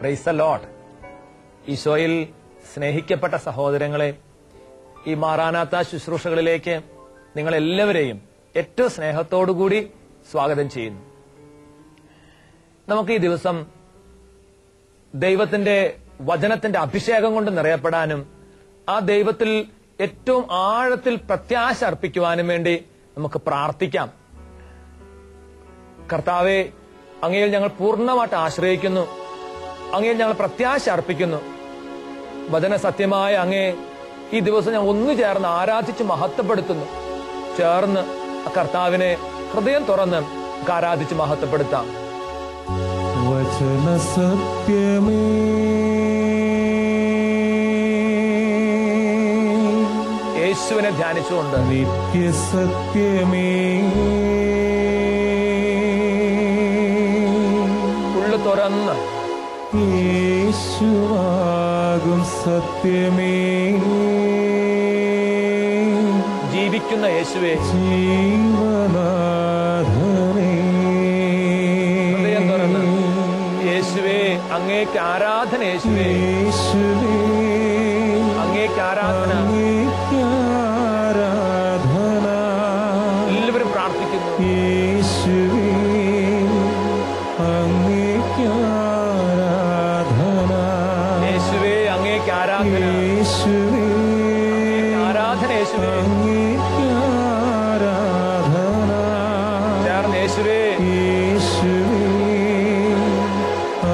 Price the Lord. ഈശോയിൽ സ്നേഹിക്കപ്പെട്ട സഹോദരങ്ങളെ, ഈ മാറാനാത്ത ശുശ്രൂഷകളിലേക്ക് നിങ്ങളെല്ലാവരെയും ഏറ്റവും സ്നേഹത്തോടുകൂടി സ്വാഗതം ചെയ്യുന്നു. നമുക്ക് ഈ ദിവസം ദൈവത്തിന്റെ വചനത്തിന്റെ അഭിഷേകം കൊണ്ട് നിറയപ്പെടാനും ആ ദൈവത്തിൽ ഏറ്റവും ആഴത്തിൽ പ്രത്യാശ അർപ്പിക്കുവാനും വേണ്ടി നമുക്ക് പ്രാർത്ഥിക്കാം. കർത്താവെ, അങ്ങയിൽ ഞങ്ങൾ പൂർണ്ണമായിട്ട് ആശ്രയിക്കുന്നു, അങ്ങയിൽ ഞങ്ങൾ പ്രത്യാശ അർപ്പിക്കുന്നു. വചന സത്യമായ അങ്ങേ ഈ ദിവസം ഞങ്ങൾ ഒന്നു ചേർന്ന് ആരാധിച്ച് മഹത്വപ്പെടുത്തുന്നു. ചേർന്ന് ആ കർത്താവിനെ ഹൃദയം തുറന്ന് ആരാധിച്ച് മഹത്വപ്പെടുത്താം. വചന സത്യമേ, യേശുവിനെ ധ്യാനിച്ചുകൊണ്ട് നിത്യസത്യമേ, ഉള്ളു തുറന്ന് യേശുവാകും സത്യമേ, ജീവിക്കുന്ന യേശുവേ, ജീവനാഥനേ, ഹൃദയം തുറന്ന് യേശുവേ, അങ്ങേക്ക് ആരാധന. യേശുവേ, യേശുവേ, അങ്ങേക്ക് ആരാധന. ആരാധന. എല്ലാവരും പ്രാർത്ഥിക്കുന്നു. യേശുവേ, അങ്ങേക്ക് ആരാധന. യേശുവേ, അങ്ങേക്ക് ആരാധന. യേശുവേ, ആരാധന. യേശുവേ, അങ്ങേക്ക് ആരാധന. ചേർന്ന് യേശുവേ, യേശുവേ,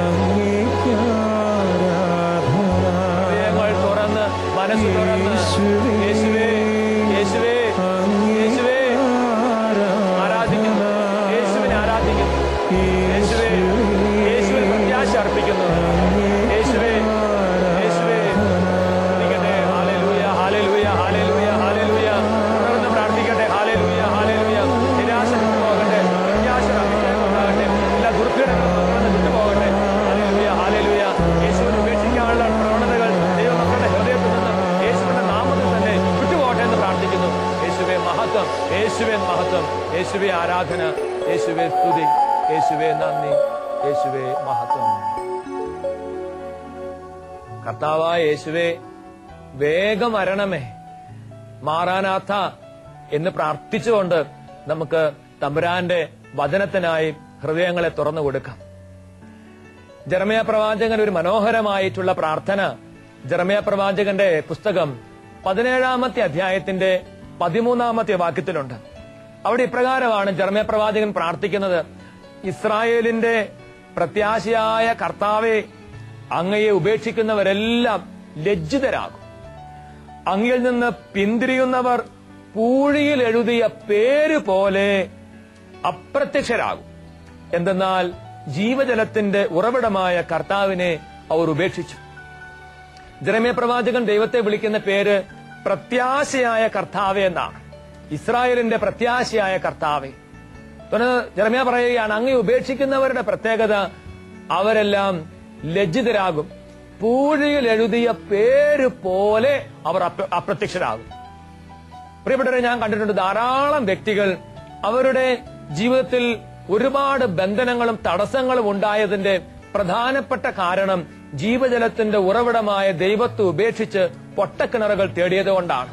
അങ്ങേക്ക് ആരാധന. ഹൃദയങ്ങൾ തുറന്ന് മനസ്സ് തുറന്ന് യേശുവേ, യേശുവേ, യേശുവേ ആരാധിക്കുന്നു. യേശുവിനെ ആരാധിക്കുന്നു. യേശുവേ, യേശുവിന് പ്രത്യാശ അർപ്പിക്കുന്നു. യേശുവേ, യേശുവേ പ്രാർത്ഥിക്കട്ടെ. ഹല്ലേലൂയ, ഹല്ലേലൂയ, ഹല്ലേലൂയ, ഹല്ലേലൂയ. തുടർന്ന് പ്രാർത്ഥിക്കട്ടെ. ഹല്ലേലൂയ, ഹല്ലേലൂയ. നിരാശ വിട്ടുപോകട്ടെ, പ്രത്യാശ അഭിഷേകം ഉണ്ടാകട്ടെ, എല്ലാ ദുർഘടങ്ങളും വിട്ടുപോകട്ടെ. Hallelujah, hallelujah. യേശുവിനെ ഉപേക്ഷിക്കാനുള്ള പ്രവണതകൾ ദൈവമക്കളുടെ ഹൃദയത്തിൽ നിന്ന് യേശുവിന്റെ നാമത്തിൽ തന്നെ വിട്ടുപോകട്ടെ എന്ന് പ്രാർത്ഥിക്കുന്നു. യേശുവേ മഹത്വം, യേശുവേ മഹത്വം, യേശുവേ ആരാധന, യേശുവേ സ്തുതി, യേശുവേ നന്ദി, യേശുവേ മഹത്വം. കർത്താവായ യേശുവേ, വേഗം വരണമേ, മാറാനാഥ എന്ന് പ്രാർത്ഥിച്ചുകൊണ്ട് നമുക്ക് തമ്പുരാന്റെ വചനത്തിനായി ഹൃദയങ്ങളെ തുറന്നു കൊടുക്കാം. ജെറമ്യാ പ്രവാചകൻ ഒരു മനോഹരമായിട്ടുള്ള പ്രാർത്ഥന ജെറമ്യാ പ്രവാചകന്റെ പുസ്തകം 17-ാമത്തെ അധ്യായത്തിന്റെ 13-ാമത്തെ വാക്യത്തിലുണ്ട്. അവിടെ ഇപ്രകാരമാണ് ജെറമ്യാ പ്രവാചകൻ പ്രാർത്ഥിക്കുന്നത്: ഇസ്രായേലിന്റെ പ്രത്യാശയായ കർത്താവെ, അങ്ങയെ ഉപേക്ഷിക്കുന്നവരെല്ലാം ലജ്ജിതരാകും. അങ്ങയിൽ നിന്ന് പിന്തിരിയുന്നവർ പൂഴിയിൽ എഴുതിയ പേര് പോലെ അപ്രത്യക്ഷരാകും. എന്തെന്നാൽ ജീവജലത്തിന്റെ ഉറവിടമായ കർത്താവിനെ അവർ ഉപേക്ഷിച്ചു. ജെറമ്യാ പ്രവാചകൻ ദൈവത്തെ വിളിക്കുന്ന പേര് പ്രത്യാശയായ കർത്താവെ എന്നാണ്. ഇസ്രായേലിന്റെ പ്രത്യാശയായ കർത്താവെ. ജെറമ്യാ പറയുകയാണ്, അങ്ങയെ ഉപേക്ഷിക്കുന്നവരുടെ പ്രത്യേകത അവരെല്ലാം ലജ്ജിതരാകും. പൂഴിയിൽ എഴുതിയ പേര് പോലെ അവർ അപ്രത്യക്ഷരാകും. പ്രിയപ്പെട്ടവരെ, ഞാൻ കണ്ടിട്ടുണ്ട് ധാരാളം വ്യക്തികൾ അവരുടെ ജീവിതത്തിൽ ഒരുപാട് ബന്ധനങ്ങളും തടസ്സങ്ങളും ഉണ്ടായതിന്റെ പ്രധാനപ്പെട്ട കാരണം ജീവജലത്തിന്റെ ഉറവിടമായ ദൈവത്തെ ഉപേക്ഷിച്ച് പൊട്ടക്കിണറുകൾ തേടിയതുകൊണ്ടാണ്.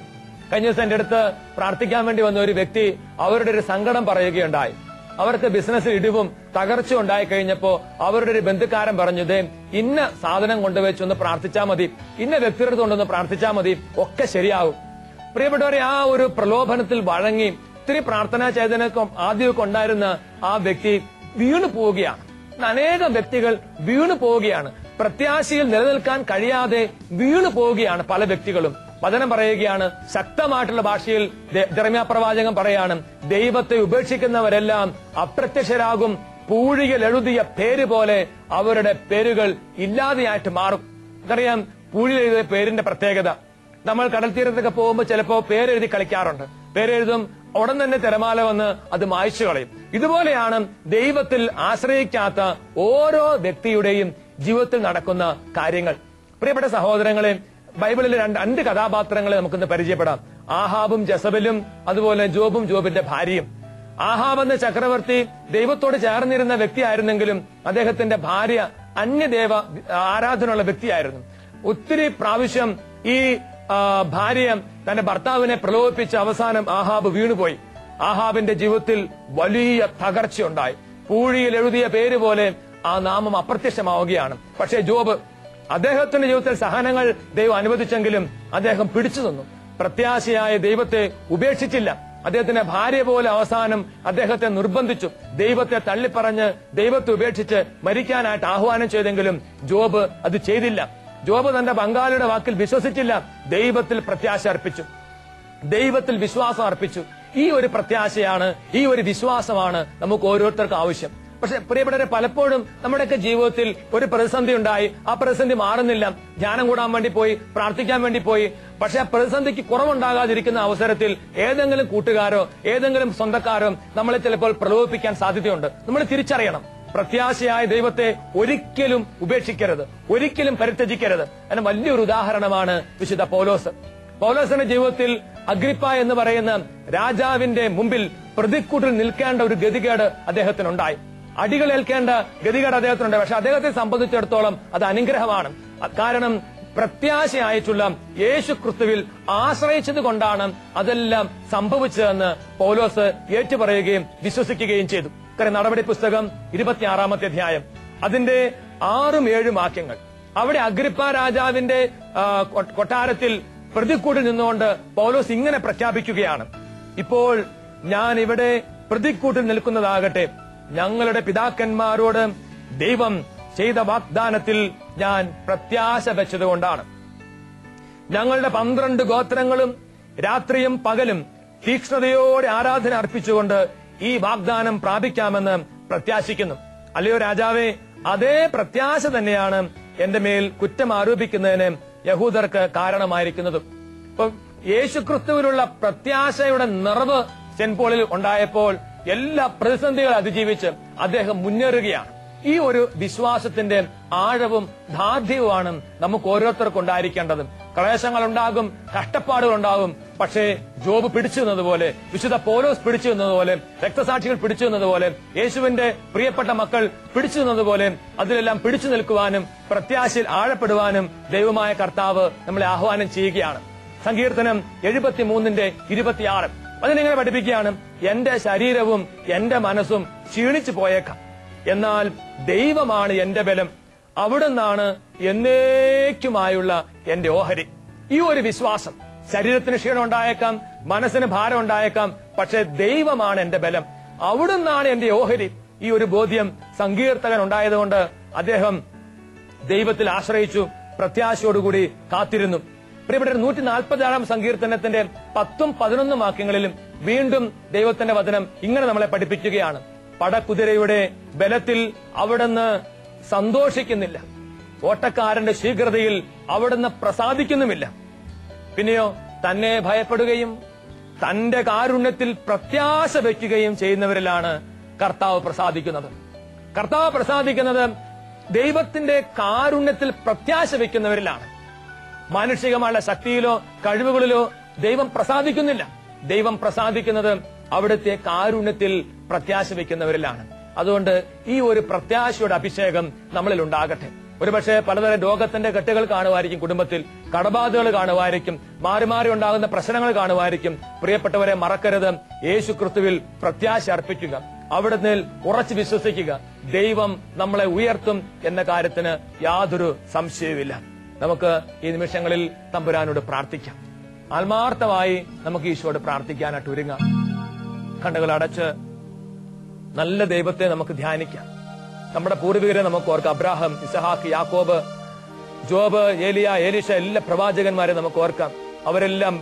കഴിഞ്ഞ ദിവസം എന്റെ അടുത്ത് പ്രാർത്ഥിക്കാൻ വേണ്ടി വന്ന ഒരു വ്യക്തി അവരുടെ ഒരു സങ്കടം പറയുകയുണ്ടായി. അവർക്ക് ബിസിനസ്സിൽ ഇടിവും തകർച്ച ഉണ്ടായി കഴിഞ്ഞപ്പോ അവരുടെ ഒരു ബന്ധുക്കാരൻ പറഞ്ഞു, ദേ ഇന്ന സാധനം കൊണ്ടുവച്ചൊന്ന് പ്രാർത്ഥിച്ചാൽ മതി, ഇന്ന വ്യക്തിയുടെ കൊണ്ടൊന്ന് പ്രാർത്ഥിച്ചാൽ മതി, ഒക്കെ ശരിയാവും. പ്രിയപ്പെട്ടവരെ, ആ ഒരു പ്രലോഭനത്തിൽ വഴങ്ങി ഇത്തിരി പ്രാർത്ഥനാ ചേതനക്കും ആദ്യമൊക്കെ ഉണ്ടായിരുന്ന ആ വ്യക്തി വീണു പോവുകയാണ്. അനേകം വ്യക്തികൾ വീണു പോവുകയാണ്. പ്രത്യാശയിൽ നിലനിൽക്കാൻ കഴിയാതെ വീണു പോവുകയാണ് പല വ്യക്തികളും. വചനം പറയുകയാണ്, ശക്തമായിട്ടുള്ള ഭാഷയിൽ ജെറമ്യാ പ്രവാചകൻ പറയാണ്, ദൈവത്തെ ഉപേക്ഷിക്കുന്നവരെല്ലാം അപ്രത്യക്ഷരാകും. പൂഴിയിൽ എഴുതിയ പേര് പോലെ അവരുടെ പേരുകൾ ഇല്ലാതെയായിട്ട് മാറും. നമുക്കറിയാം പൂഴിയിൽ എഴുതിയ പേരിന്റെ പ്രത്യേകത. നമ്മൾ കടൽ തീരത്തൊക്കെ പോകുമ്പോൾ ചിലപ്പോ പേരെഴുതി കളിക്കാറുണ്ട്. പേരെഴുതും, ഉടൻ തന്നെ തിരമാല വന്ന് അത് മായ്ച്ചു കളയും. ഇതുപോലെയാണ് ദൈവത്തിൽ ആശ്രയിക്കാത്ത ഓരോ വ്യക്തിയുടെയും ജീവിതത്തിൽ നടക്കുന്ന കാര്യങ്ങൾ. പ്രിയപ്പെട്ട സഹോദരങ്ങളെ, ബൈബിളിലെ രണ്ട് കഥാപാത്രങ്ങളെ നമുക്കിന്ന് പരിചയപ്പെടാം. ആഹാബും ജസബലും, അതുപോലെ ജോബും ജോബിന്റെ ഭാര്യയും. ആഹാബ് എന്ന ചക്രവർത്തി ദൈവത്തോട് ചേർന്നിരുന്ന വ്യക്തിയായിരുന്നെങ്കിലും അദ്ദേഹത്തിന്റെ ഭാര്യ അന്യദേവ ആരാധനയുള്ള വ്യക്തിയായിരുന്നു. ഒത്തിരി പ്രാവശ്യം ഈ ഭാര്യ തന്റെ ഭർത്താവിനെ പ്രലോഭിപ്പിച്ച അവസാനം ആഹാബ് വീണുപോയി. ആഹാബിന്റെ ജീവിതത്തിൽ വലിയ തകർച്ചയുണ്ടായി. പൂഴിയിൽ എഴുതിയ പേര് പോലെ ആ നാമം അപ്രത്യക്ഷമാവുകയാണ്. പക്ഷേ ജോബ്, അദ്ദേഹത്തിന്റെ ജീവിതത്തിൽ സഹനങ്ങൾ ദൈവം അനുവദിച്ചെങ്കിലും അദ്ദേഹം പിടിച്ചു നിന്നു. പ്രത്യാശയായ ദൈവത്തെ ഉപേക്ഷിച്ചില്ല. അദ്ദേഹത്തിന്റെ ഭാര്യ പോലെ അവസാനം അദ്ദേഹത്തെ നിർബന്ധിച്ചു. ദൈവത്തെ തള്ളിപ്പറഞ്ഞ് ദൈവത്തെ ഉപേക്ഷിച്ച് മരിക്കാനായിട്ട് ആഹ്വാനം ചെയ്തെങ്കിലും ജോബ് അത് ചെയ്തില്ല. ജോബ് തന്റെ പങ്കാളിയുടെ വാക്കിൽ വിശ്വസിച്ചില്ല. ദൈവത്തിൽ പ്രത്യാശ അർപ്പിച്ചു, ദൈവത്തിൽ വിശ്വാസം അർപ്പിച്ചു. ഈ ഒരു പ്രത്യാശയാണ്, ഈ ഒരു വിശ്വാസമാണ് നമുക്ക് ഓരോരുത്തർക്കും ആവശ്യം. പക്ഷെ പ്രിയപ്പെട്ടവരെ, പലപ്പോഴും നമ്മുടെയൊക്കെ ജീവിതത്തിൽ ഒരു പ്രതിസന്ധി ഉണ്ടായി, ആ പ്രതിസന്ധി മാറുന്നില്ല. ധ്യാനം കൂടാൻ വേണ്ടി പോയി, പ്രാർത്ഥിക്കാൻ വേണ്ടി പോയി. പക്ഷെ ആ പ്രതിസന്ധിക്ക് കുറവുണ്ടാകാതിരിക്കുന്ന അവസരത്തിൽ ഏതെങ്കിലും കൂട്ടുകാരോ ഏതെങ്കിലും സ്വന്തക്കാരോ നമ്മളെ ചിലപ്പോൾ പ്രലോഭിപ്പിക്കാൻ സാധ്യതയുണ്ട്. നമ്മൾ തിരിച്ചറിയണം. പ്രത്യാശയായ ദൈവത്തെ ഒരിക്കലും ഉപേക്ഷിക്കരുത്, ഒരിക്കലും പരിത്യജിക്കരുത്. അതിന് വലിയൊരു ഉദാഹരണമാണ് വിശുദ്ധ പൗലോസ്. പൗലോസിന്റെ ജീവിതത്തിൽ അഗ്രിപ്പ എന്ന് പറയുന്ന രാജാവിന്റെ മുമ്പിൽ പ്രതിക്കൂട്ടിൽ നിൽക്കേണ്ട ഒരു ഗതികേട് അദ്ദേഹത്തിനുണ്ടായി. അടികളേൽക്കേണ്ട ഗതികേട് അദ്ദേഹത്തിനുണ്ടായി. പക്ഷെ അദ്ദേഹത്തെ സംബന്ധിച്ചിടത്തോളം അത് അനുഗ്രഹമാണ്. കാരണം പ്രത്യാശയായിട്ടുള്ള യേശു ക്രിസ്തുവിൽ ആശ്രയിച്ചത് കൊണ്ടാണ് അതെല്ലാം സംഭവിച്ചതെന്ന് പൗലോസ് ഏറ്റുപറയുകയും വിശ്വസിക്കുകയും ചെയ്തു. നടപടി പുസ്തകം 26-ാമത്തെ അധ്യായം അതിന്റെ 6-7 വാക്യങ്ങൾ. അവിടെ അഗ്രിപ്പ രാജാവിന്റെ കൊട്ടാരത്തിൽ പ്രതിക്കൂട്ടിൽ നിന്നുകൊണ്ട് പൗലോസ് ഇങ്ങനെ പ്രഖ്യാപിക്കുകയാണ്: ഇപ്പോൾ ഞാൻ ഇവിടെ പ്രതിക്കൂട്ടിൽ നിൽക്കുന്നതാകട്ടെ ഞങ്ങളുടെ പിതാക്കന്മാരോട് ദൈവം ചെയ്ത വാഗ്ദാനത്തിൽ ഞാൻ പ്രത്യാശ വെച്ചതുകൊണ്ടാണ്. ഞങ്ങളുടെ 12 ഗോത്രങ്ങളും രാത്രിയും പകലും തീക്ഷ്ണതയോടെ ആരാധന അർപ്പിച്ചുകൊണ്ട് ഈ വാഗ്ദാനം പ്രാപിക്കാമെന്ന് പ്രത്യാശിക്കുന്നു. അല്ലയോ രാജാവേ, അതേ പ്രത്യാശ തന്നെയാണ് എന്റെ മേൽ കുറ്റം ആരോപിക്കുന്നതിന് യഹൂദർക്ക് കാരണമായിരിക്കുന്നതും. ഇപ്പൊ യേശുക്രിസ്തുവിലുള്ള പ്രത്യാശയുടെ നിറവ് സെന്റ് പോളിൽ ഉണ്ടായപ്പോൾ എല്ലാ പ്രതിസന്ധികളെ അതിജീവിച്ച് അദ്ദേഹം മുന്നേറുകയാണ്. ഈ ഒരു വിശ്വാസത്തിന്റെ ആഴവും ധാർഢ്യവുമാണ് നമുക്ക് ഓരോരുത്തർക്കും ഉണ്ടായിരിക്കേണ്ടത്. ക്ലേശങ്ങൾ ഉണ്ടാകും, കഷ്ടപ്പാടുകൾ ഉണ്ടാകും. പക്ഷേ ജോബ് പിടിച്ചു നിന്നതുപോലെ, വിശുദ്ധ പൗലോസ് പിടിച്ചു നിന്നതുപോലെ, രക്തസാക്ഷികൾ പിടിച്ചു നിന്നതുപോലെ, യേശുവിന്റെ പ്രിയപ്പെട്ട മക്കൾ പിടിച്ചു നിന്നതുപോലെ അതിലെല്ലാം പിടിച്ചു നിൽക്കുവാനും പ്രത്യാശയിൽ ആഴപ്പെടുവാനും ദൈവമായ കർത്താവ് നമ്മളെ ആഹ്വാനം ചെയ്യുകയാണ്. സങ്കീർത്തനം 73:26 അതിനിങ്ങനെ പഠിപ്പിക്കുകയാണ്: എന്റെ ശരീരവും എന്റെ മനസ്സും ക്ഷീണിച്ചു പോയേക്കാം, എന്നാൽ ദൈവമാണ് എന്റെ ബലം, അവിടുന്നാണ് എന്നേക്കുമായുള്ള എന്റെ ഓഹരി. ഈ ഒരു വിശ്വാസം, ശരീരത്തിന് ക്ഷീണം ഉണ്ടായേക്കാം, മനസ്സിന് ഭാരം ഉണ്ടായേക്കാം, പക്ഷെ ദൈവമാണ് എന്റെ ബലം, അവിടുന്നാണ് എന്റെ ഓഹരി. ഈ ഒരു ബോധ്യം സങ്കീർത്തകൻ ഉണ്ടായതുകൊണ്ട് അദ്ദേഹം ദൈവത്തിൽ ആശ്രയിച്ചു, പ്രത്യാശയോടുകൂടി കാത്തിരുന്നു. പ്രിയപ്പെട്ട 146-ാം സങ്കീർത്തനത്തിന്റെ 10-11 വാക്യങ്ങളിലും വീണ്ടും ദൈവത്തിന്റെ വചനം ഇങ്ങനെ നമ്മളെ പഠിപ്പിക്കുകയാണ്: പടക്കുതിരയുടെ ബലത്തിൽ അവിടുന്ന് സന്തോഷിക്കുന്നില്ല, ഓട്ടക്കാരന്റെ ശീഘ്രതയിൽ അവിടുന്ന് പ്രസാദിക്കുന്നുമില്ല. പിന്നെയോ തന്നെ ഭയപ്പെടുകയും തന്റെ കാരുണ്യത്തിൽ പ്രത്യാശ വയ്ക്കുകയും ചെയ്യുന്നവരിലാണ് കർത്താവ് പ്രസാദിക്കുന്നത്. കർത്താവ് പ്രസാദിക്കുന്നത് ദൈവത്തിന്റെ കാരുണ്യത്തിൽ പ്രത്യാശ വയ്ക്കുന്നവരിലാണ്. മാനുഷികമായ ശക്തിയിലോ കഴിവുകളിലോ ദൈവം പ്രസാദിക്കുന്നില്ല. ദൈവം പ്രസാദിക്കുന്നത് അവിടുത്തെ കാരുണ്യത്തിൽ പ്രത്യാശ വയ്ക്കുന്നവരിലാണ്. അതുകൊണ്ട് ഈ ഒരു പ്രത്യാശയുടെ അഭിഷേകം നമ്മളിൽ ഉണ്ടാകട്ടെ. ഒരുപക്ഷെ പലതരം രോഗത്തിന്റെ കെട്ടുകൾ കാണുമായിരിക്കും, കുടുംബത്തിൽ കടബാധകൾ കാണുമായിരിക്കും, മാറി മാറി ഉണ്ടാകുന്ന പ്രശ്നങ്ങൾ കാണുമായിരിക്കും. പ്രിയപ്പെട്ടവരെ, മറക്കരുത്, യേശു ക്രിസ്തുവിൽ പ്രത്യാശ അർപ്പിക്കുക, അവിടുന്ന് ഉറച്ചു വിശ്വസിക്കുക. ദൈവം നമ്മളെ ഉയർത്തും എന്ന കാര്യത്തിന് യാതൊരു സംശയവുമില്ല. നമുക്ക് ഈ നിമിഷങ്ങളിൽ തമ്പുരാനോട് പ്രാർത്ഥിക്കാം. ആത്മാർത്ഥമായി നമുക്ക് ഈശോയോട് പ്രാർത്ഥിക്കാനായിട്ട് ഒരുങ്ങാം. കണ്ണുകൾ അടച്ച് നല്ല ദൈവത്തെ നമുക്ക് ധ്യാനിക്കാം. നമ്മുടെ പൂർവികരെ നമുക്ക് ഓർക്കാം. അബ്രാഹാം, ഇസഹാക്ക്, യാക്കോബ്, ജോബ്, ഏലിയ, ഏലീഷ, എല്ലാ പ്രവാചകന്മാരെ നമുക്ക് ഓർക്കാം. അവരെല്ലാം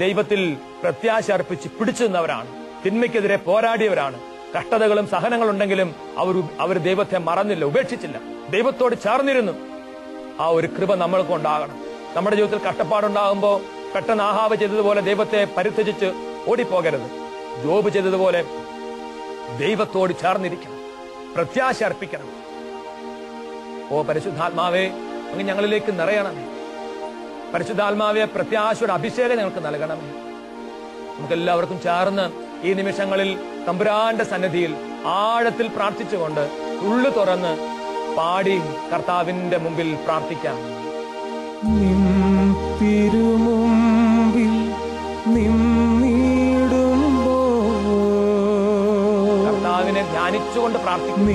ദൈവത്തിൽ പ്രത്യാശ അർപ്പിച്ച് പിടിച്ചു നിന്നവരാണ്. തിന്മയ്ക്കെതിരെ പോരാടിയവരാണ്. കഷ്ടതകളും സഹനങ്ങളുണ്ടെങ്കിലും അവർ ദൈവത്തെ മറന്നില്ല, ഉപേക്ഷിച്ചില്ല, ദൈവത്തോട് ചേർന്നിരുന്നു. ആ ഒരു കൃപ നമ്മൾക്ക് ഉണ്ടാകണം. നമ്മുടെ ജീവിതത്തിൽ കഷ്ടപ്പാടുണ്ടാകുമ്പോൾ പെട്ടെന്ന് ആഹാബ് ചെയ്തതുപോലെ ദൈവത്തെ പരിത്യജിച്ച് ഓടിപ്പോകരുത്. ജോബ് ചെയ്തതുപോലെ ദൈവത്തോട് ചേർന്നിരിക്കണം, പ്രത്യാശ അർപ്പിക്കണം. ഓ പരിശുദ്ധാത്മാവേ, അങ്ങ് ഞങ്ങളിലേക്ക് നിറയണമേ. പരിശുദ്ധാത്മാവെ, പ്രത്യാശയുടെ അഭിഷേകം ഞങ്ങൾക്ക് നൽകണമേ. നമുക്കെല്ലാവർക്കും ചേർന്ന് ഈ നിമിഷങ്ങളിൽ തമ്പുരാന്റെ സന്നിധിയിൽ ആഴത്തിൽ പ്രാർത്ഥിച്ചുകൊണ്ട് ഉള്ളു തുറന്ന് പാടി കർത്താവിന്റെ മുമ്പിൽ പ്രാർത്ഥിക്കാം. നിൻ തിരുമുമ്പിൽ നിന്നിടുമ്പോൾ കർത്താവിനെ ധ്യാനിച്ചുകൊണ്ട് പ്രാർത്ഥിക്കും.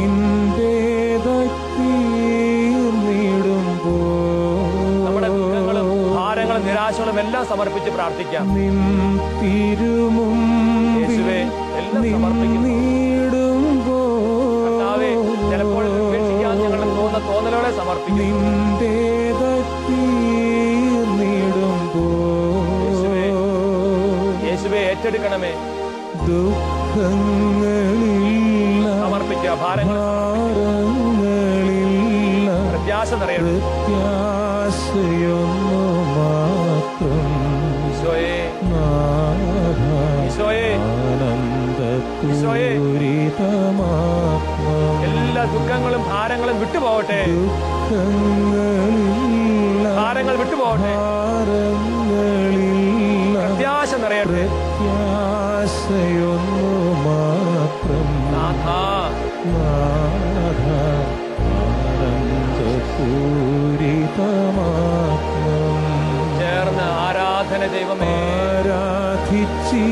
നമ്മുടെ ദുഃഖങ്ങളും ഭാരങ്ങളും നിരാശകളും എല്ലാം സമർപ്പിച്ച് പ്രാർത്ഥിക്കാം. നിൻ തിരുമുമ്പിൽ എല്ലാം സമർപ്പിക്കുന്നു. കർത്താവേ, ചിലപ്പോൾ ഉപേക്ഷിക്കാൻ ഞങ്ങളുടെ തോന്നലോടെ സമർപ്പിക്കും. യേശുവേ, ഏറ്റെടുക്കണമേ. ദുഃഖങ്ങളിൽ സമർപ്പിക്കുക. ഭാരങ്ങൾ പ്രത്യാശ നിറയണം. പ്രത്യാശയൊന്നു മാത്രം ഈശോയെ, ഈശോയെ, ഈശോയെ, എല്ലാ ദുഃഖങ്ങളും ഭാരങ്ങളും വിട്ടുപോകട്ടെ. ഭാരങ്ങൾ വിട്ടുപോകട്ടെ. പ്രത്യാശ നിറയട്ടെ. പ്രത്യാശയൊന്നു മാത്രം നാഥാ, ചേർന്ന് ആരാധന ദൈവമേ. ആരാധിച്ചിടുന്നു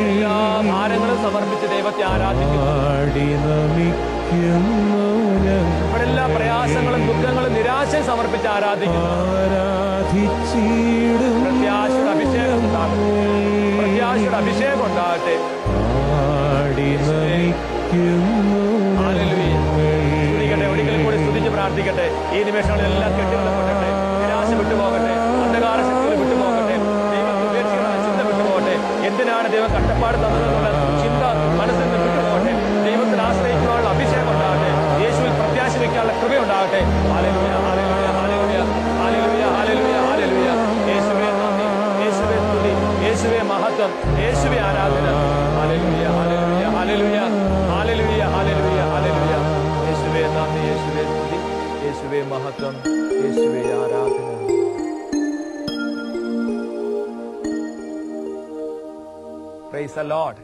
എല്ലാ ഭാരങ്ങളും സമർപ്പിച്ച് ദൈവത്തെ ആരാധിക്കുന്നു. നമിക്കുന്നു ഇവിടെ എല്ലാ പ്രയാസങ്ങളും ദുഃഖങ്ങളും നിരാശയും സമർപ്പിച്ച് ആരാധിക്കുന്നു. പ്രത്യാശയുടെ അഭിഷേകം ഉണ്ടാകട്ടെ. പ്രത്യാശയുടെ അഭിഷേകം ഉണ്ടാകട്ടെ. ഒരിക്കൽ കൂടി സ്തുതിച്ച് പ്രാർത്ഥിക്കട്ടെ. ഈ നിമിഷങ്ങളെല്ലാം കെട്ടിടപ്പെടട്ടെ. നിരാശ വിട്ടുപോകട്ടെ. അന്ധകാര ശക്തികൾ വിട്ടുപോകട്ടെ. ദൈവത്തെ ഉപേക്ഷിക്കുന്ന ചിന്ത വിട്ടുപോകട്ടെ. എന്തിനാണ് ദൈവം കഷ്ടപ്പാട് തന്നതെന്നുള്ള ചിന്ത മനസ്സിൽ നിന്ന് വിട്ടുപോകട്ടെ. ദൈവത്തിൽ ആശ്രയിക്കാനുള്ള അഭിഷേകം ഉണ്ടാകട്ടെ. യേശുവിൽ പ്രത്യാശ വയ്ക്കാനുള്ള കൃപയുണ്ടാകട്ടെ. ഹല്ലേലൂയ, ഹല്ലേലൂയ, ഹല്ലേലൂയ, ഹല്ലേലൂയ, ഹല്ലേലൂയ, ഹല്ലേലൂയ. യേശുവേ നന്ദി, യേശുവേ സ്തുതി, യേശുവേ മഹത്വം, യേശുവേ ആരാധന. ഹല്ലേലൂയ, ഹല്ലേലൂയ, ഹല്ലേലൂയ, ഹല്ലേലൂയ, ഹല്ലേലൂയ, ഹല്ലേലൂയ. യേശുവേ നന്ദി, യേശുവേ സ്തുതി, യേശുവേ മഹത്വം, യേശുവേ ആരാധന. Praise the Lord.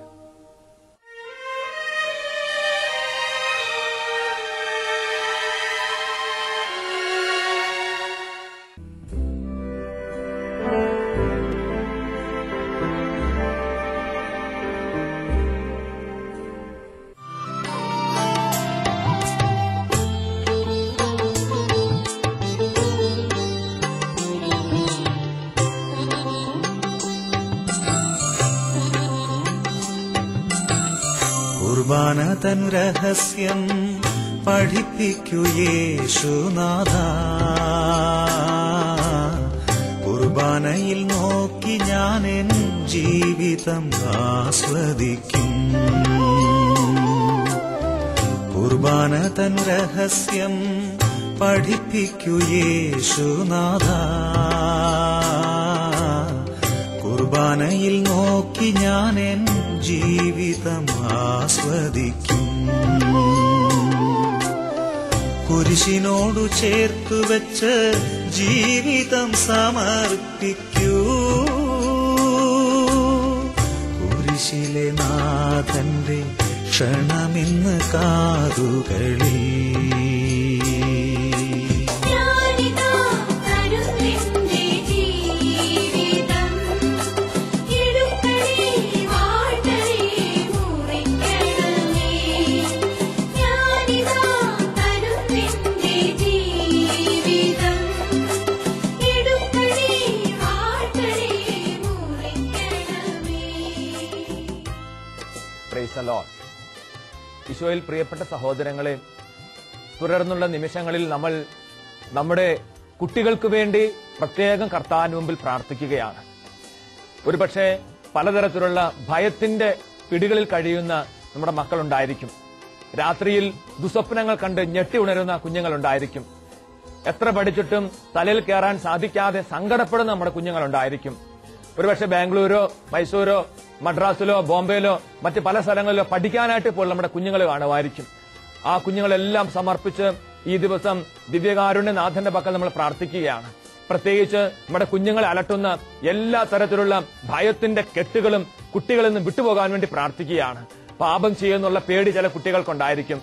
കുർബാന തൻ രഹസ്യം പഠിപ്പിക്കൂ യേശുനാഥ. കുർബാനയിൽ നോക്കി ഞാൻ എൻ ജീവിതം ആസ്വദിക്കും. കുർബാന തൻ രഹസ്യം പഠിപ്പിക്കൂ യേശുനാഥ. കുർബാനയിൽ നോക്കി ഞാൻ എൻ ജീവിതം ആസ്വദിക്കും. കുരിശിനോടു ചേർത്തു വെച്ച് ജീവിതം സമർപ്പിക്കൂ. കുരിശിലെ നാഥന്റെ ക്ഷണമിന്ന് കാതുകളിൽ. ഈശോയിൽ പ്രിയപ്പെട്ട സഹോദരങ്ങളെ, തുടർന്നുള്ള നിമിഷങ്ങളിൽ നമ്മൾ നമ്മുടെ കുട്ടികൾക്ക് വേണ്ടി പ്രത്യേകം കർത്താവിന് മുമ്പിൽ പ്രാർത്ഥിക്കുകയാണ്. ഒരുപക്ഷെ പലതരത്തിലുള്ള ഭയത്തിന്റെ പിടികളിൽ കഴിയുന്ന നമ്മുടെ മക്കളുണ്ടായിരിക്കും. രാത്രിയിൽ ദുസ്വപ്നങ്ങൾ കണ്ട് ഞെട്ടി ഉണരുന്ന കുഞ്ഞുങ്ങളുണ്ടായിരിക്കും. എത്ര പഠിച്ചിട്ടും തലയിൽ കയറാൻ സാധിക്കാതെ സങ്കടപ്പെടുന്ന നമ്മുടെ കുഞ്ഞുങ്ങളുണ്ടായിരിക്കും. ഒരുപക്ഷെ ബാംഗ്ലൂരോ മൈസൂരോ മദ്രാസിലോ ബോംബെയിലോ മറ്റ് പല സ്ഥലങ്ങളിലോ പഠിക്കാനായിട്ട് ഇപ്പോൾ നമ്മുടെ കുഞ്ഞുങ്ങൾ കാണുമായിരിക്കും. ആ കുഞ്ഞുങ്ങളെല്ലാം സമർപ്പിച്ച് ഈ ദിവസം ദിവ്യകാരുണ്യനാഥന്റെ പക്കൽ നമ്മൾ പ്രാർത്ഥിക്കുകയാണ്. പ്രത്യേകിച്ച് നമ്മുടെ കുഞ്ഞുങ്ങളെ അലട്ടുന്ന എല്ലാ തരത്തിലുള്ള ഭയത്തിന്റെ കെട്ടുകളും കുട്ടികളിൽ നിന്ന് വിട്ടുപോകാൻ വേണ്ടി പ്രാർത്ഥിക്കുകയാണ്. പാപം ചെയ്യുന്നുള്ള പേടി ചില കുട്ടികൾക്കുണ്ടായിരിക്കും.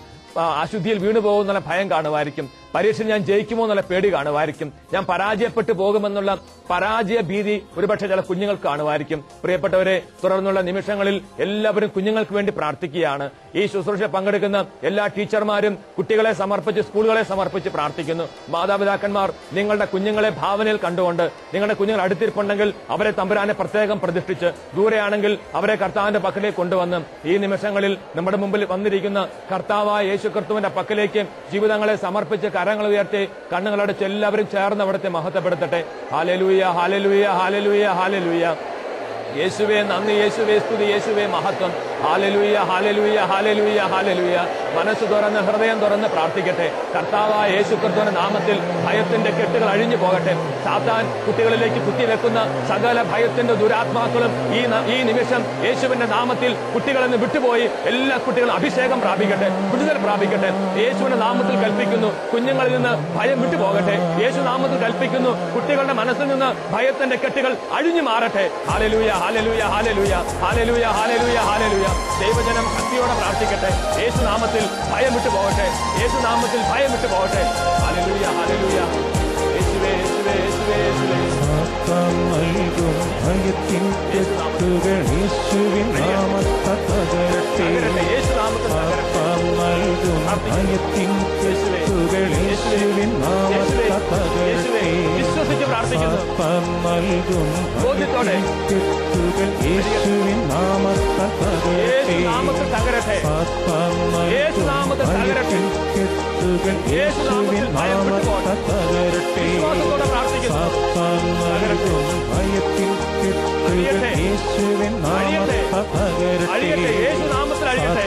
അശുദ്ധിയിൽ വീണു പോകുന്നുള്ള ഭയം കാണുമായിരിക്കും. പരീക്ഷയിൽ ഞാൻ ജയിക്കുമോ എന്നുള്ള പേടി കാണുമായിരിക്കും. ഞാൻ പരാജയപ്പെട്ടു പോകുമെന്നുള്ള പരാജയ ഭീതി ഒരുപക്ഷെ ചില കുഞ്ഞുങ്ങൾക്ക് കാണുമായിരിക്കും. പ്രിയപ്പെട്ടവരെ, തുടർന്നുള്ള നിമിഷങ്ങളിൽ എല്ലാവരും കുഞ്ഞുങ്ങൾക്ക് വേണ്ടി പ്രാർത്ഥിക്കുകയാണ്. ഈ ശുശ്രൂഷ പങ്കെടുക്കുന്ന എല്ലാ ടീച്ചർമാരും കുട്ടികളെ സമർപ്പിച്ച്, സ്കൂളുകളെ സമർപ്പിച്ച് പ്രാർത്ഥിക്കുന്നു. മാതാപിതാക്കന്മാർ നിങ്ങളുടെ കുഞ്ഞുങ്ങളെ ഭാവനയിൽ കണ്ടുകൊണ്ട്, നിങ്ങളുടെ കുഞ്ഞുങ്ങൾ അടുത്തിരിപ്പുണ്ടെങ്കിൽ അവരെ തമ്പുരാനെ പ്രത്യേകം പ്രതിഷ്ഠിച്ച്, ദൂരെയാണെങ്കിൽ അവരെ കർത്താവിന്റെ പക്കലേക്ക് കൊണ്ടുവന്ന് ഈ നിമിഷങ്ങളിൽ നമ്മുടെ മുമ്പിൽ വന്നിരിക്കുന്ന കർത്താവായ യേശു ക്രിസ്തുവിന്റെ പക്കലേക്ക് ജീവിതങ്ങളെ സമർപ്പിച്ച് കരങ്ങൾ ഉയർത്തി കണ്ണുകളടച്ച് എല്ലാവരും ചേർന്ന് അവിടുത്തെ മഹത്വപ്പെടുത്തട്ടെ. ഹല്ലേലൂയ, ഹല്ലേലൂയ, ഹല്ലേലൂയ, ഹല്ലേലൂയ. യേശുവേ നന്ദി, യേശുവേ സ്തുതി, യേശുവേ മഹത്വം. ഹല്ലേലൂയ, ഹല്ലേലൂയ, ഹല്ലേലൂയ, ഹല്ലേലൂയ. മനസ്സ് തുറന്ന് ഹൃദയം തുറന്ന് പ്രാർത്ഥിക്കട്ടെ. കർത്താവായ യേശു ക്രിസ്തുവിന്റെ നാമത്തിൽ ഭയത്തിന്റെ കെട്ടുകൾ അഴിഞ്ഞു പോകട്ടെ. സാത്താൻ കുട്ടികളിലേക്ക് കുത്തിവെക്കുന്ന സകല ഭയത്തിന്റെ ദുരാത്മാക്കളും ഈ നിമിഷം യേശുവിന്റെ നാമത്തിൽ കുട്ടികളിൽ നിന്ന് വിട്ടുപോയി എല്ലാ കുട്ടികളും അഭിഷേകം പ്രാപിക്കട്ടെ, വിടുതൽ പ്രാപിക്കട്ടെ. യേശുവിന്റെ നാമത്തിൽ കൽപ്പിക്കുന്നു, കുഞ്ഞുങ്ങളിൽ നിന്ന് ഭയം വിട്ടുപോകട്ടെ. യേശു നാമത്തിൽ കൽപ്പിക്കുന്നു, കുട്ടികളുടെ മനസ്സിൽ നിന്ന് ഭയത്തിന്റെ കെട്ടുകൾ അഴിഞ്ഞു മാറട്ടെ. ഹല്ലേലൂയ, ഹല്ലേലൂയ, ഹല്ലേലൂയ, ഹല്ലേലൂയ, ഹല്ലേലൂയ, ഹല്ലേലൂയ. ദൈവജനം ഭക്തിയോടെ പ്രാർത്ഥിക്കട്ടെ. യേശു നാമത്തിൽ ഭയം വിട്ടു പോകട്ടെ. യേശു നാമത്തിൽ ഭയം വിട്ടു പോകട്ടെ. ഹല്ലേലൂയ, ഹല്ലേലൂയ. യേശുവേ, യേശുവേ, യേശുവേ, യേശുവേ. നൽകും ഭയത്തിൻ കെട്ടുകൾ യേശുവിൻ നാമത്തിൽ തകരട്ടെ. യേശു നാമത്തിൽ നൽകും ഭയത്തിൻ കെട്ടുകൾ യേശുവിൻ നാമത്തിൽ തകരട്ടെ. വിശ്വസിച്ച് പ്രാർത്ഥിക്കുന്നു. നൽകും ബോധ്യത്തോടെ കെട്ടുകൾ യേശുവിൻ നാമത്തിൽ തകരട്ടെ. നാമത്തിൽ തകരട്ടെ. യേശു നാമത്തിൽ തകരട്ടെ. കെട്ടുകൾ യേശുവിൻ നാമത്തിൽ തകരട്ടെ. വിശ്വാസത്തോടെ പ്രാർത്ഥിക്കുന്നു. ഭയത്തിൻ കെട്ടുകൾ യേശുവിൻ നാമത്തിൽ തകരട്ടെ. യേശു നാമത്തിൽ അഴിയട്ടെ.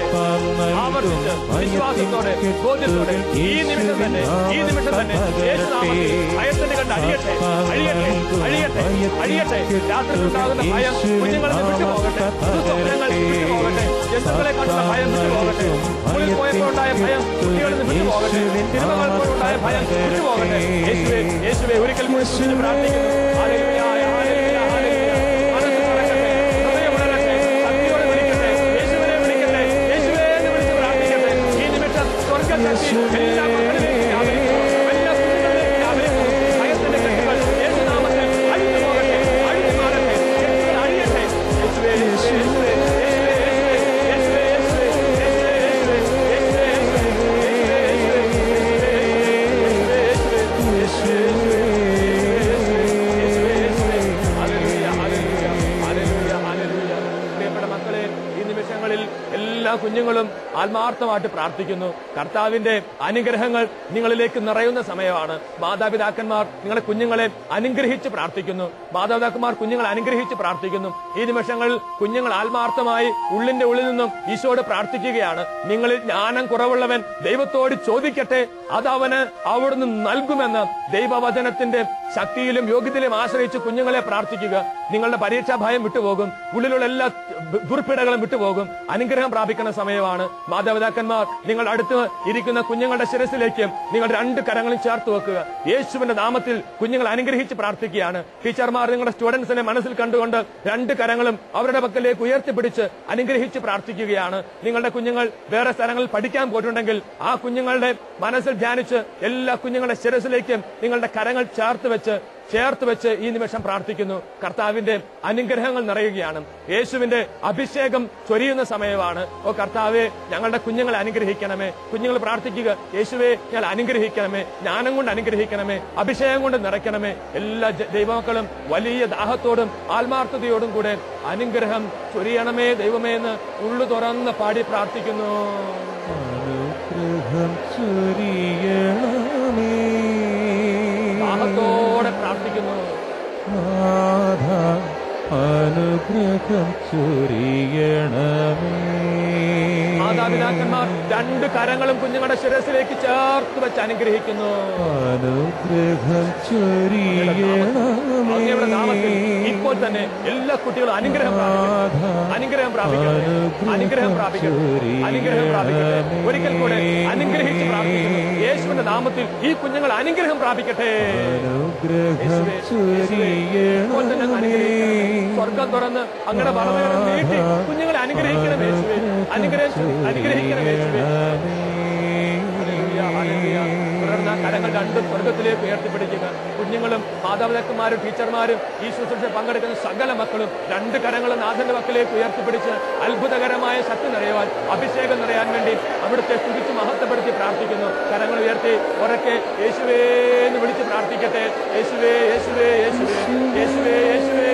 ആവർത്തിച്ച് വിശ്വാസത്തോടെ ബോധ്യത്തോടെ ഈ നിമിഷം തന്നെ യേശു നാമത്തിൽ ഭയത്തിന്റെ കണ്ട് അഴിയട്ടെ, അഴിയട്ടെ, അഴിയട്ടെ, അഴിയട്ടെ. രാത്രി ഉണ്ടാകുന്ന ഭയം കുഞ്ഞുങ്ങളിൽ നിന്ന് വിട്ടുപോകട്ടെ. സ്വപ്നങ്ങൾ വിട്ടുപോകട്ടെ. ജന്തുക്കളെ കണ്ടുള്ള ഭയം വിട്ടുപോകട്ടെ. സ്കൂളിൽ പോയപ്പോഴുണ്ടായ ഭയം കുട്ടികളിൽ നിന്ന് വിട്ടുപോകട്ടെ. സിനിമകൾ പോലുണ്ടായ ഭയം വിട്ടുപോകട്ടെ. യേശുവേ, യേശുവേ, ഒരിക്കൽ കൂടി സ്തുതിച്ച് പ്രാർത്ഥിക്കുന്നു. ഹല്ലേലൂയ, ഹല്ലേലൂയ, ഹല്ലേലൂയ. മനസ്സ് തുറക്കട്ടെ, ഹൃദയം ഉണരട്ടെ, ശക്തിയോടെ വിളിക്കട്ടെ. യേശുവിനെ വിളിക്കട്ടെ, യേശുവേ എന്ന് വിളിച്ച് പ്രാർത്ഥിക്കട്ടെ. ഈ നിമിഷം സ്വർഗ്ഗശക്തി എല്ലാ മക്കളിലേക്ക് വ്യാപരിക്കുന്നു, എല്ലാ കുഞ്ഞുങ്ങളിലേക്ക് വ്യാപരിക്കുന്നു. ഭയത്തിന്റെ കെട്ടുകൾ യേശു നാമത്തിൽ അഴിഞ്ഞു പോകട്ടെ, അഴിഞ്ഞു മാറട്ടെ, കെട്ടുകൾ അഴിയട്ടെ. യേശുവേ, യേശുവേ, എല്ലാ കുഞ്ഞുങ്ങളും ആത്മാർത്ഥമായിട്ട് പ്രാർത്ഥിക്കുന്നു. കർത്താവിന്റെ അനുഗ്രഹങ്ങൾ നിങ്ങളിലേക്ക് നിറയുന്ന സമയമാണ്. മാതാപിതാക്കന്മാർ നിങ്ങളുടെ കുഞ്ഞുങ്ങളെ അനുഗ്രഹിച്ച് പ്രാർത്ഥിക്കുന്നു. മാതാപിതാക്കന്മാർ കുഞ്ഞുങ്ങളെ അനുഗ്രഹിച്ച് പ്രാർത്ഥിക്കുന്നു. ഈ നിമിഷങ്ങളിൽ കുഞ്ഞുങ്ങൾ ആത്മാർത്ഥമായി ഉള്ളിന്റെ ഉള്ളിൽ നിന്നും ഈശോയോട് പ്രാർത്ഥിക്കുകയാണ്. നിങ്ങളിൽ ജ്ഞാനം കുറവുള്ളവൻ ദൈവത്തോട് ചോദിക്കട്ടെ, അതവന് അവിടുന്ന് നൽകുമെന്ന് ദൈവവചനത്തിന്റെ ശക്തിയിലും യോഗ്യതയിലും ആശ്രയിച്ച് കുഞ്ഞുങ്ങളെ പ്രാർത്ഥിക്കുക. നിങ്ങളുടെ പരീക്ഷാ ഭയം വിട്ടുപോകും, ഉള്ളിലുള്ള എല്ലാ ദുർപ്പിടകളും വിട്ടുപോകും. അനുഗ്രഹം പ്രാപിക്കുന്ന സമയമാണ്. മാതാപിതാക്കന്മാർ നിങ്ങളുടെ അടുത്ത് ഇരിക്കുന്ന കുഞ്ഞുങ്ങളുടെ ശിരസിലേക്ക് നിങ്ങൾ രണ്ട് കരങ്ങളും ചേർത്ത് വെക്കുക. യേശുവിന്റെ നാമത്തിൽ കുഞ്ഞുങ്ങൾ അനുഗ്രഹിച്ച് പ്രാർത്ഥിക്കുകയാണ്. ടീച്ചർമാർ നിങ്ങളുടെ സ്റ്റുഡൻസിനെ മനസ്സിൽ കണ്ടുകൊണ്ട് രണ്ട് കരങ്ങളും അവരുടെ പക്കലേക്ക് ഉയർത്തിപ്പിടിച്ച് അനുഗ്രഹിച്ച് പ്രാർത്ഥിക്കുകയാണ്. നിങ്ങളുടെ കുഞ്ഞുങ്ങൾ വേറെ സ്ഥലങ്ങളിൽ പഠിക്കാൻ പോയിട്ടുണ്ടെങ്കിൽ ആ കുഞ്ഞുങ്ങളുടെ മനസ്സിൽ ധ്യാനിച്ച് എല്ലാ കുഞ്ഞുങ്ങളുടെ ശിരസിലേക്കും നിങ്ങളുടെ കരങ്ങൾ ചേർത്ത് വെച്ച് ഈ നിമിഷം പ്രാർത്ഥിക്കുന്നു. കർത്താവിന്റെ അനുഗ്രഹങ്ങൾ നിറയുകയാണ്. യേശുവിന്റെ അഭിഷേകം ചൊരിയുന്ന സമയമാണ്. ഓ കർത്താവെ, ഞങ്ങളുടെ കുഞ്ഞുങ്ങളെ അനുഗ്രഹിക്കണമേ. കുഞ്ഞുങ്ങൾ പ്രാർത്ഥിക്കുക, യേശുവെ ഞങ്ങൾ അനുഗ്രഹിക്കണമേ, ജ്ഞാനം കൊണ്ട് അനുഗ്രഹിക്കണമേ, അഭിഷേകം കൊണ്ട് നിറയ്ക്കണമേ. എല്ലാ ദൈവമക്കളും വലിയ ദാഹത്തോടും ആത്മാർത്ഥതയോടും കൂടെ അനുഗ്രഹം ചൊരിയണമേ ദൈവമേ എന്ന് ഉള്ളു തുറന്ന് പാടി പ്രാർത്ഥിക്കുന്നു. ദാഹത്തോടെ പ്രാർത്ഥിക്കുന്നു. അനുഗ്രഹം ചൊരിയണമേ. മാതാപിതാക്കന്മാർ രണ്ട് കരങ്ങളും കുഞ്ഞുങ്ങളുടെ ശിരസിലേക്ക് ചേർത്ത് വെച്ച് അനുഗ്രഹിക്കുന്നു. അനുഗ്രഹം ചൊരിയണമേ. അങ്ങയുടെ നാമത്തിൽ ഇപ്പോൾ തന്നെ എല്ലാ കുട്ടികളും അനുഗ്രഹം പ്രാപിക്കട്ടെ, അനുഗ്രഹം പ്രാപിക്കട്ടെ, അനുഗ്രഹം പ്രാപിക്കട്ടെ, അനുഗ്രഹം പ്രാപിക്കട്ടെ. ഒരിക്കൽ കൂടെ അനുഗ്രഹിച്ച് പ്രാർത്ഥിക്കുന്നു. യേശുവിന്റെ നാമത്തിൽ ഈ കുഞ്ഞുങ്ങൾ അനുഗ്രഹം പ്രാപിക്കട്ടെ. ഇപ്പോൾ തന്നെ അനുഗ്രഹിക്കണം. സ്വർഗം തുറന്ന് അങ്ങയുടെ വറവുകൾ നീട്ടി കുഞ്ഞുങ്ങളെ അനുഗ്രഹിക്കണം യേശുവേ. അനുഗ്രഹിക്കണം യേശുവേ. കരങ്ങൾ രണ്ടും സ്വർഗത്തിലേക്ക് ഉയർത്തിപ്പിടിക്കുക. കുഞ്ഞുങ്ങളും മാതാപിതാക്കന്മാരും ടീച്ചർമാരും ഈ ശുശ്രൂഷ പങ്കെടുക്കുന്ന സകല മക്കളും രണ്ട് കരങ്ങളും നാഥന്റെ മക്കളിലേക്ക് ഉയർത്തിപ്പിടിച്ച് അത്ഭുതകരമായ ശക്തി നിറയുവാൻ, അഭിഷേകം നിറയാൻ വേണ്ടി അവിടുത്തെ സ്തുതിച്ച് മഹത്വപ്പെടുത്തി പ്രാർത്ഥിക്കുന്നു. കരങ്ങൾ ഉയർത്തി ഉറക്കെ യേശുവേ എന്ന് വിളിച്ച് പ്രാർത്ഥിക്കട്ടെ. യേശുവേ യേശുവേ യേശുവേ യേശുവേ യേശുവേ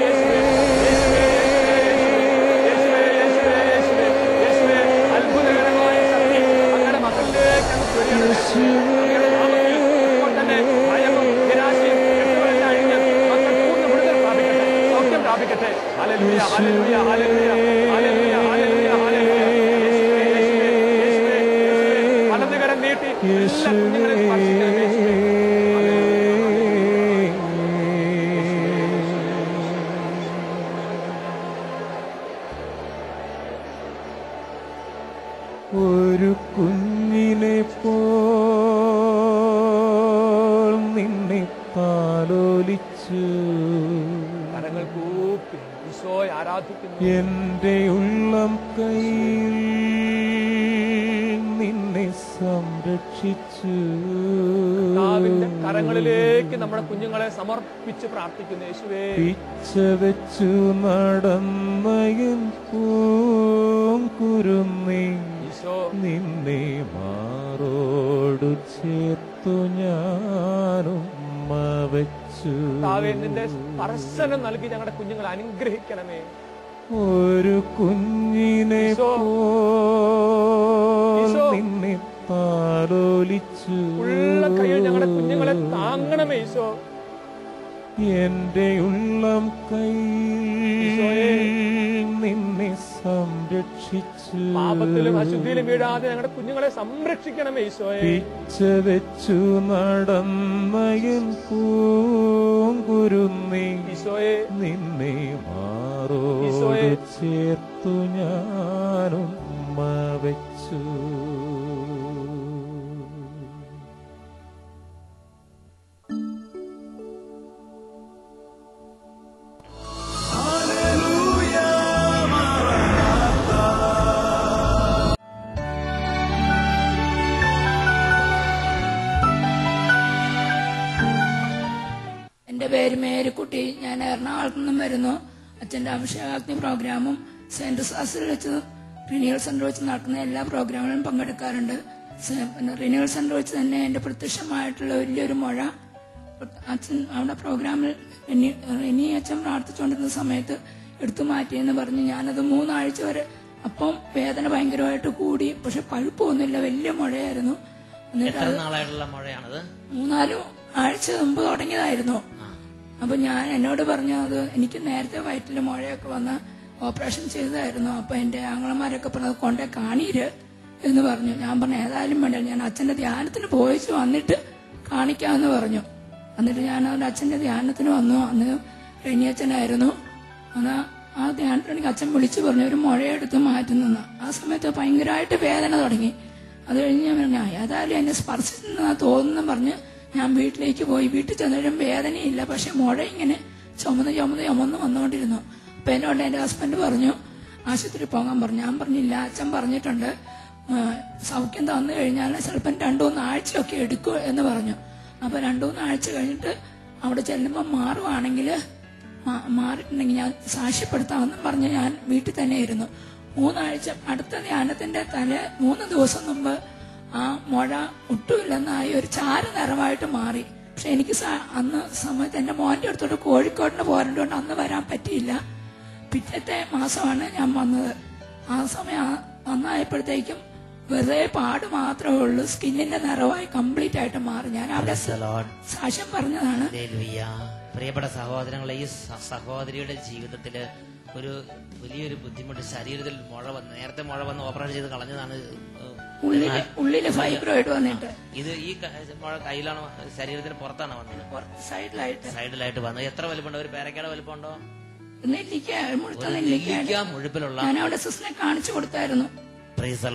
യേശുവേ അത്ഭുതകരമായ ശക്തി അങ്ങനെ മക്കളിലേക്ക് തന്നെ ഭയവും നിരാശയും അഴിഞ്ഞ് മക്കൾ പൂർണ്ണ വിടുതൽ പ്രാപിക്കട്ടെ, സൗഖ്യം പ്രാപിക്കട്ടെ. ഹല്ലേലൂയ ഹല്ലേലൂയ ഹല്ലേലൂയ ഹല്ലേലൂയ ഹല്ലേലൂയ ഹല്ലേലൂയ. വലതുകരം നീട്ടി എല്ലാ കുഞ്ഞുങ്ങളെ സ്പർശിക്കണമേ. ഒരു കുഞ്ഞിനെ പോൽ നിന്നെ താലോലിച്ചു കരങ്ങൾ കൂപ്പി ഈശോയെ ആരാധിക്കുന്നു. എന്റെ ഉള്ളം കയ്യിൽ നിന്നെ സംരക്ഷിച്ചു. കർത്താവിന്റെ കരങ്ങളിലേക്ക് നമ്മുടെ കുഞ്ഞുങ്ങളെ സമർപ്പിച്ച് പ്രാർത്ഥിക്കുന്നു. യേശുവേ പിച്ച വെച്ചു നടന്നയൻ പൂങ്കുരുന്നേ നിന്നെ മാറോടു ചേർത്തു ഞാനുമ്മ വെച്ചു. നിന്റെ സ്പർശനം നൽകി ഞങ്ങളുടെ കുഞ്ഞുങ്ങളെ അനുഗ്രഹിക്കണമേ. ഒരു കുഞ്ഞിനെ പോൽ നിന്നെ താലോലിച്ചു. ഉള്ള കയ്യിൽ ഞങ്ങളുടെ കുഞ്ഞുങ്ങളെ താങ്ങണമേ ഈശോ. എന്റെ ഉള്ളം കയ്യിൽ നിന്നെ സംരക്ഷിച്ചു. പാപത്തിലും അശുദ്ധിയിലും വീഴാതെ ഞങ്ങളുടെ കുഞ്ഞുങ്ങളെ സംരക്ഷിക്കണമേ ഈശോയെ. പിച്ച വെച്ചു നടന്നയൻ പൂങ്കുരുന്നേ ഈശോയെ നിന്നെ മാറോട് ചേർത്തു ഞാനുമ്മ വെച്ചു. എൻ്റെ പേര് മേരിക്കുട്ടി. ഞാൻ എറണാകുളത്തു നിന്നും വരുന്നു. അച്ഛൻ്റെ അഭിഷേകാഗ്നി പ്രോഗ്രാമും സെന്റ് സാസിൽ വെച്ച് റിന്യൂവൽ സെന്റർ വെച്ച് നടക്കുന്ന എല്ലാ പ്രോഗ്രാമിലും പങ്കെടുക്കാറുണ്ട്. റിന്യൂവൽ സെന്റർ വെച്ച് തന്നെ എൻ്റെ പ്രത്യക്ഷമായിട്ടുള്ള വലിയൊരു മുഴ അച്ഛൻ അവിടെ പ്രോഗ്രാമിൽ ഇനി അച്ഛൻ പ്രാർത്ഥിച്ചുകൊണ്ടിരുന്ന സമയത്ത് എടുത്തു മാറ്റിയെന്ന് പറഞ്ഞ് ഞാനത് 3 ആഴ്ച വരെ, അപ്പം വേദന ഭയങ്കരമായിട്ട് കൂടി, പക്ഷെ പഴുപ്പൊന്നുമില്ല, വലിയ മുഴയായിരുന്നു. എന്നിട്ട് 3-4 ആഴ്ച മുമ്പ് തുടങ്ങിയതായിരുന്നു. അപ്പൊ ഞാൻ എന്നോട് പറഞ്ഞു അത് എനിക്ക് നേരത്തെ വയറ്റില് മുഴയൊക്കെ വന്ന് ഓപ്പറേഷൻ ചെയ്തതായിരുന്നു. അപ്പൊ എന്റെ ആങ്ങളമാരൊക്കെ പറഞ്ഞത് കൊണ്ടേ കാണീര് എന്ന് പറഞ്ഞു. ഞാൻ പറഞ്ഞു ഏതായാലും വേണ്ട, ഞാൻ അച്ഛന്റെ ധ്യാനത്തിന് പോയിച്ച് വന്നിട്ട് കാണിക്കാമെന്ന് പറഞ്ഞു. എന്നിട്ട് ഞാൻ അവരുടെ അച്ഛന്റെ ധ്യാനത്തിന് വന്നു. അന്ന് റെനിയച്ഛനായിരുന്നു. അന്ന് ആ ധ്യാനത്തിനെനിക്ക് അച്ഛൻ വിളിച്ചു പറഞ്ഞു ഒരു മുഴയെടുത്ത് മാറ്റുന്നെന്ന്. ആ സമയത്ത് ഭയങ്കരമായിട്ട് വേദന തുടങ്ങി. അത് കഴിഞ്ഞ് ഞാൻ പറഞ്ഞു ഏതായാലും എന്നെ സ്പർശിച്ചെന്നാ തോന്നുന്നു പറഞ്ഞ് ഞാൻ വീട്ടിലേക്ക് പോയി. വീട്ടിൽ ചെന്നേരം വേദനയില്ല, പക്ഷെ മുഴ ഇങ്ങനെ ചുമന്ന് വന്നുകൊണ്ടിരുന്നു. അപ്പൊ എന്നോട് എന്റെ ഹസ്ബൻഡ് പറഞ്ഞു ആശുപത്രി പോകാൻ പറഞ്ഞു. ഞാൻ പറഞ്ഞില്ല, അച്ഛൻ പറഞ്ഞിട്ടുണ്ട് സൗഖ്യം തന്നു കഴിഞ്ഞാൽ ചിലപ്പം 2-3 ആഴ്ചയൊക്കെ എടുക്കും എന്ന് പറഞ്ഞു. അപ്പൊ 2-3 ആഴ്ച കഴിഞ്ഞിട്ട് അവിടെ ചെല്ലുമ്പോൾ മാറുവാണെങ്കിൽ മാറിയിട്ടുണ്ടെങ്കിൽ ഞാൻ സാക്ഷ്യപ്പെടുത്താമെന്നും പറഞ്ഞ് ഞാൻ വീട്ടിൽ തന്നെ ഇരുന്നു. 3 ആഴ്ച അടുത്ത ധ്യാനത്തിന്റെ 3 ദിവസം മുമ്പ് ആ മുഴ ഒട്ടുമില്ലെന്നായി ഒരു ചാര നിറമായിട്ട് മാറി. പക്ഷെ എനിക്ക് അന്ന് സമയത്ത് എന്റെ മോന്റെ അടുത്തോട്ട് കോഴിക്കോടിന് പോരേണ്ടതുകൊണ്ട് അന്ന് വരാൻ പറ്റിയില്ല. പിറ്റത്തെ മാസമാണ് ഞാൻ വന്നത്. ആ സമയം വന്നായപ്പോഴത്തേക്കും വെറുതെ പാട് മാത്രമേ ഉള്ളൂ, സ്കിന്നിന്റെ നിറവായി കംപ്ലീറ്റ് ആയിട്ട് മാറി. ഞാൻ അവിടെ സാക്ഷ്യം പറഞ്ഞതാണ്. പ്രിയപ്പെട്ട സഹോദരങ്ങളെ, ഈ സഹോദരിയുടെ ജീവിതത്തില് ഒരു വലിയൊരു ബുദ്ധിമുട്ട്, ശരീരത്തിൽ മുഴ വന്ന്, നേരത്തെ മുഴ വന്ന് ഓപ്പറേഷൻ ചെയ്ത് കളഞ്ഞതാണ്. ഉള്ളില് ഫൈബ്രോയിഡ് വന്നിട്ട് ഇത് ഈ മുഴ കയ്യിലാണ്, ശരീരത്തിന് പുറത്താണ് വന്നത്, സൈഡിലായിട്ട് വന്നത്. എത്ര വലുപ്പമുണ്ടോ? ഒരു പേരക്കയുടെ വലുപ്പമുണ്ടോ? നെല്ലിക്ക മുഴുപ്പിലുള്ള ഞാൻ അവിടെ സിസ്റ്ററെ കാണിച്ചു കൊടുത്തായിരുന്നു.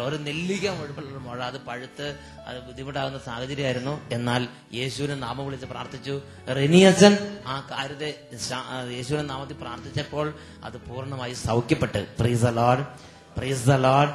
ഒരു നെല്ലിക്ക മുഴുപ്പിലുള്ള മുഴ, അത് പഴുത്ത് അത് ബുദ്ധിമുട്ടാകുന്ന സാഹചര്യമായിരുന്നു. എന്നാൽ യേശുവിനെ നാമം വിളിച്ച് പ്രാർത്ഥിച്ചു. റെനിയച്ചൻ ആ കാര്യത്തെ യേശുവിനെ നാമത്തിൽ പ്രാർത്ഥിച്ചപ്പോൾ അത് പൂർണ്ണമായി സൗഖ്യപ്പെട്ട്. Praise the lord, praise the Lord.